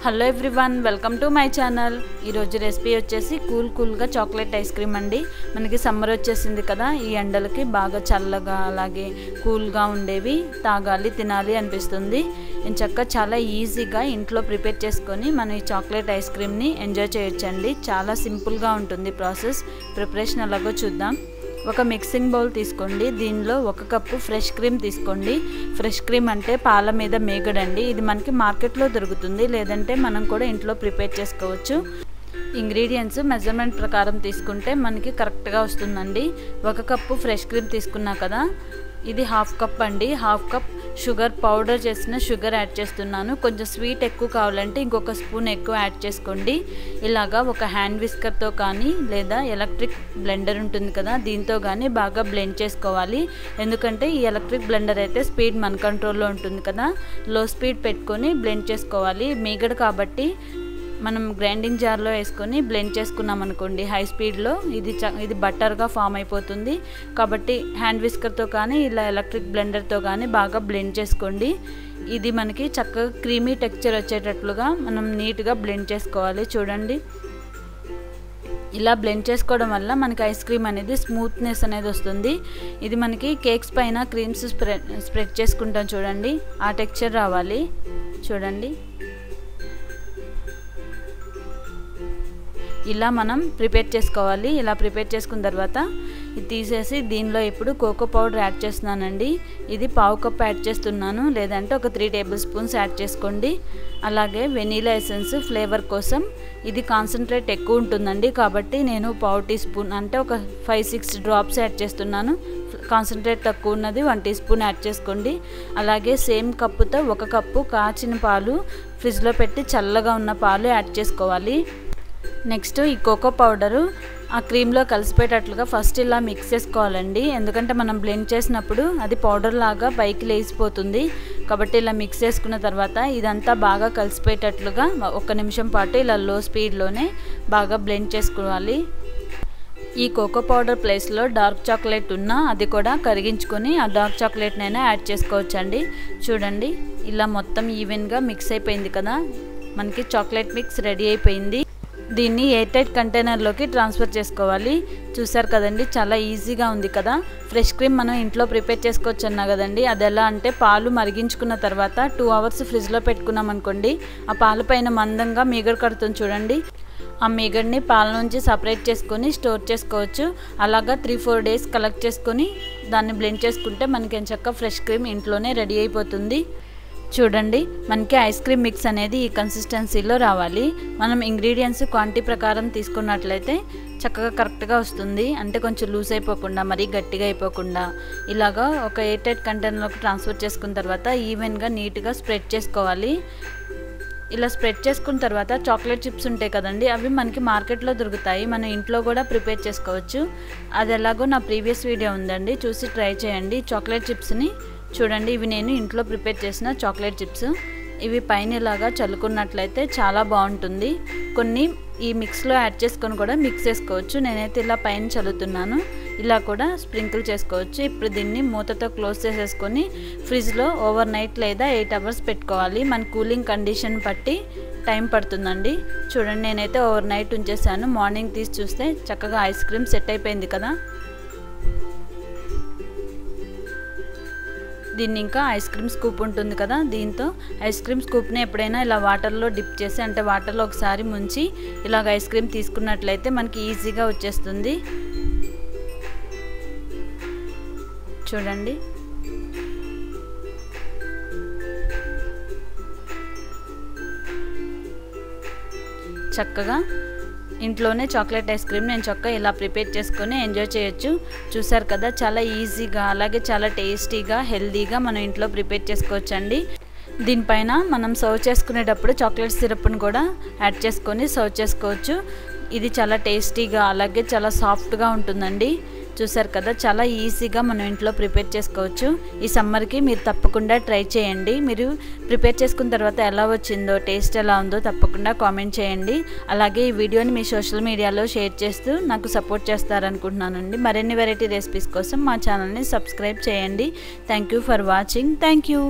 Hello everyone, welcome to my channel. ఈరోజు recipe వచ్చేసి కూల్గా చాక్లెట్ ఐస్ క్రీమ్ అండి. మనకి సమ్మర్ వచ్చేసింది కదా, ఈ ఎండలకి బాగా చల్లగా అలాగే కూల్గా ఉండేవి తాగాలి తినాలి అనిపిస్తుంది. ఎంచక్కా చాలా ఈజీగా ఇంట్లో ప్రిపేర్ చేసుకొని మనం ఈ చాక్లెట్ ఐస్ క్రీమ్ని ఎంజాయ్ చేయొచ్చండి. చాలా సింపుల్గా ఉంటుంది ప్రాసెస్. ప్రిపరేషన్ ఎలాగో చూద్దాం. ఒక మిక్సింగ్ బౌల్ తీసుకోండి. దీనిలో 1 కప్పు ఫ్రెష్ క్రీమ్ తీసుకోండి. ఫ్రెష్ క్రీమ్ అంటే పాల మీద మేగడండి. ఇది మనకి మార్కెట్లో దొరుకుతుంది, లేదంటే మనం కూడా ఇంట్లో ప్రిపేర్ చేసుకోవచ్చు. ఇంగ్రీడియంట్స్ మెజర్మెంట్ ప్రకారం తీసుకుంటే మనకి కరెక్ట్గా వస్తుందండి. 1 కప్పు ఫ్రెష్ క్రీమ్ తీసుకున్నా కదా, ఇది 1/2 కప్ అండి. 1/2 కప్ షుగర్, పౌడర్ చేసిన షుగర్ యాడ్ చేస్తున్నాను. కొంచెం స్వీట్ ఎక్కువ కావాలంటే ఇంకొక స్పూన్ ఎక్కువ యాడ్ చేసుకోండి. ఇలాగా ఒక హ్యాండ్ విస్కర్తో కానీ లేదా ఎలక్ట్రిక్ బ్లెండర్ ఉంటుంది కదా, దీంతో కానీ బాగా బ్లెండ్ చేసుకోవాలి. ఎందుకంటే ఈ ఎలక్ట్రిక్ బ్లెండర్ అయితే స్పీడ్ మన కంట్రోల్లో ఉంటుంది కదా, లో స్పీడ్ పెట్టుకొని బ్లెండ్ చేసుకోవాలి. మీగడ కాబట్టి మనం గ్రైండింగ్ జార్లో వేసుకొని బ్లెండ్ చేసుకున్నాం అనుకోండి హై స్పీడ్లో, ఇది బట్టర్గా ఫామ్ అయిపోతుంది. కాబట్టి హ్యాండ్ విస్కర్తో కానీ ఇలా ఎలక్ట్రిక్ బ్లెండర్తో కానీ బాగా బ్లెండ్ చేసుకోండి. ఇది మనకి చక్కగా క్రీమీ టెక్స్చర్ వచ్చేటట్లుగా మనం నీట్గా బ్లెండ్ చేసుకోవాలి. చూడండి, ఇలా బ్లెండ్ చేసుకోవడం వల్ల మనకి ఐస్ క్రీమ్ అనేది స్మూత్నెస్ అనేది వస్తుంది. ఇది మనకి కేక్స్ పైన క్రీమ్స్ స్ప్రెడ్ చేసుకుంటాం చూడండి, ఆ టెక్స్చర్ రావాలి. చూడండి, ఇలా మనం ప్రిపేర్ చేసుకోవాలి. ఇలా ప్రిపేర్ చేసుకున్న తర్వాత ఇది తీసేసి దీనిలో ఇప్పుడు కోకో పౌడర్ యాడ్ చేస్తున్నానండి. ఇది 1/2 కప్ యాడ్ చేస్తున్నాను, లేదంటే ఒక 3 టేబుల్ స్పూన్స్ యాడ్ చేసుకోండి. అలాగే వెనీలా ఎసెన్స్ ఫ్లేవర్ కోసం, ఇది కాన్సన్ట్రేట్ ఎక్కువ ఉంటుందండి కాబట్టి నేను 1/2 టీ స్పూన్ అంటే ఒక 5-6 డ్రాప్స్ యాడ్ చేస్తున్నాను. కాన్సన్ట్రేట్ తక్కువ ఉన్నది 1 టీ స్పూన్ యాడ్ చేసుకోండి. అలాగే సేమ్ కప్పుతో 1 కప్పు కాచిన పాలు, ఫ్రిడ్జ్లో పెట్టి చల్లగా ఉన్న పాలు యాడ్ చేసుకోవాలి. నెక్స్ట్ ఈ కోకో పౌడరు ఆ క్రీమ్లో కలిసిపోయేటట్లుగా ఫస్ట్ ఇలా మిక్స్ చేసుకోవాలండి. ఎందుకంటే మనం బ్లెండ్ చేసినప్పుడు అది పౌడర్ లాగా పైకి లేచిపోతుంది. కాబట్టి ఇలా మిక్స్ చేసుకున్న తర్వాత ఇదంతా బాగా కలిసిపోయేటట్లుగా 1 నిమిషం పాటు ఇలా లో స్పీడ్లోనే బాగా బ్లెండ్ చేసుకోవాలి. ఈ కోకో పౌడర్ ప్లేస్లో డార్క్ చాక్లెట్ ఉన్నా అది కూడా కరిగించుకొని ఆ డార్క్ చాక్లెట్నైనా యాడ్ చేసుకోవచ్చండి. చూడండి, ఇలా మొత్తం ఈవెన్గా మిక్స్ అయిపోయింది కదా, మనకి చాక్లెట్ మిక్స్ రెడీ అయిపోయింది. దీన్ని ఎయిర్ టైట్ కంటైనర్లోకి ట్రాన్స్ఫర్ చేసుకోవాలి. చూసారు కదండి, చాలా ఈజీగా ఉంది కదా. ఫ్రెష్ క్రీమ్ మనం ఇంట్లో ప్రిపేర్ చేసుకోవచ్చు అన్నా కదండి. అది ఎలా అంటే పాలు మరిగించుకున్న తర్వాత 2 అవర్స్ ఫ్రిడ్జ్లో పెట్టుకున్నాం అనుకోండి, ఆ పాల పైన మందంగా మీగడ కడుతుంది చూడండి. ఆ మీగడిని పాల నుంచి సపరేట్ చేసుకొని స్టోర్ చేసుకోవచ్చు. అలాగా 3-4 డేస్ కలెక్ట్ చేసుకొని దాన్ని బ్లెండ్ చేసుకుంటే మనకి ఎంచక్కా ఫ్రెష్ క్రీమ్ ఇంట్లోనే రెడీ అయిపోతుంది. చూడండి, మనకి ఐస్ క్రీమ్ మిక్స్ అనేది ఈ కన్సిస్టెన్సీలో రావాలి. మనం ఇంగ్రీడియంట్స్ క్వాంటిటీ ప్రకారం తీసుకున్నట్లయితే చక్కగా కరెక్ట్గా వస్తుంది. అంటే కొంచెం లూజ్ అయిపోకుండా, మరీ గట్టిగా అయిపోకుండా ఇలాగా ఒక ఎయిర్ టైట్ కంటైనర్లోకి ట్రాన్స్ఫర్ చేసుకున్న తర్వాత ఈవెన్గా నీట్గా స్ప్రెడ్ చేసుకోవాలి. ఇలా స్ప్రెడ్ చేసుకున్న తర్వాత చాక్లెట్ చిప్స్ ఉంటాయి కదండి, అవి మనకి మార్కెట్లో దొరుకుతాయి. మనం ఇంట్లో కూడా ప్రిపేర్ చేసుకోవచ్చు. అది ఎలాగో నా ప్రీవియస్ వీడియో ఉందండి, చూసి ట్రై చేయండి. చాక్లెట్ చిప్స్ని చూడండి, ఇవి నేను ఇంట్లో ప్రిపేర్ చేసిన చాక్లెట్ చిప్స్. ఇవి పైన ఇలాగా చల్లుకున్నట్లయితే చాలా బాగుంటుంది. కొన్ని ఈ మిక్స్లో యాడ్ చేసుకొని కూడా మిక్స్ చేసుకోవచ్చు. నేనైతే ఇలా పైన చల్లుతున్నాను. ఇలా కూడా స్ప్రింకిల్ చేసుకోవచ్చు. ఇప్పుడు దీన్ని మూతతో క్లోజ్ చేసేసుకొని ఫ్రిడ్జ్లో ఓవర్ నైట్ లేదా 8 అవర్స్ పెట్టుకోవాలి. మన కూలింగ్ కండిషన్ బట్టి టైం పడుతుందండి. చూడండి, నేనైతే ఓవర్ నైట్ ఉంచేసాను. మార్నింగ్ తీసి చూస్తే చక్కగా ఐస్ క్రీమ్ సెట్ అయిపోయింది కదా. దీన్ని ఇంకా ఐస్ క్రీమ్ స్కూప్ ఉంటుంది కదా, దీంతో ఐస్ క్రీమ్ స్కూప్ని ఎప్పుడైనా ఇలా వాటర్లో డిప్ చేసి, అంటే వాటర్లో ఒకసారి ముంచి ఇలాగ ఐస్ క్రీమ్ తీసుకున్నట్లయితే మనకి ఈజీగా వచ్చేస్తుంది. చూడండి, చక్కగా ఇంట్లోనే చాక్లెట్ ఐస్ క్రీమ్ నేను చక్కగా ఇలా ప్రిపేర్ చేసుకొని ఎంజాయ్ చేయొచ్చు. చూసారు కదా, చాలా ఈజీగా అలాగే చాలా టేస్టీగా హెల్తీగా మనం ఇంట్లో ప్రిపేర్ చేసుకోవచ్చండి. దీనిపైన మనం సర్వ్ చేసుకునేటప్పుడు చాక్లెట్ సిరప్ని కూడా యాడ్ చేసుకొని సర్వ్ చేసుకోవచ్చు. ఇది చాలా టేస్టీగా అలాగే చాలా సాఫ్ట్గా ఉంటుందండి. చూసారు కదా, చాలా ఈజీగా మనం ఇంట్లో ప్రిపేర్ చేసుకోవచ్చు. ఈ సమ్మర్కి మీరు తప్పకుండా ట్రై చేయండి. మీరు ప్రిపేర్ చేసుకున్న తర్వాత ఎలా వచ్చిందో, టేస్ట్ ఎలా ఉందో తప్పకుండా కామెంట్ చేయండి. అలాగే ఈ వీడియోని మీ సోషల్ మీడియాలో షేర్ చేస్తూ నాకు సపోర్ట్ చేస్తారనుకుంటున్నానండి. మరిన్ని వెరైటీ రెసిపీస్ కోసం మా ఛానల్ని సబ్స్క్రైబ్ చేయండి. Thank you for watching. Thank you.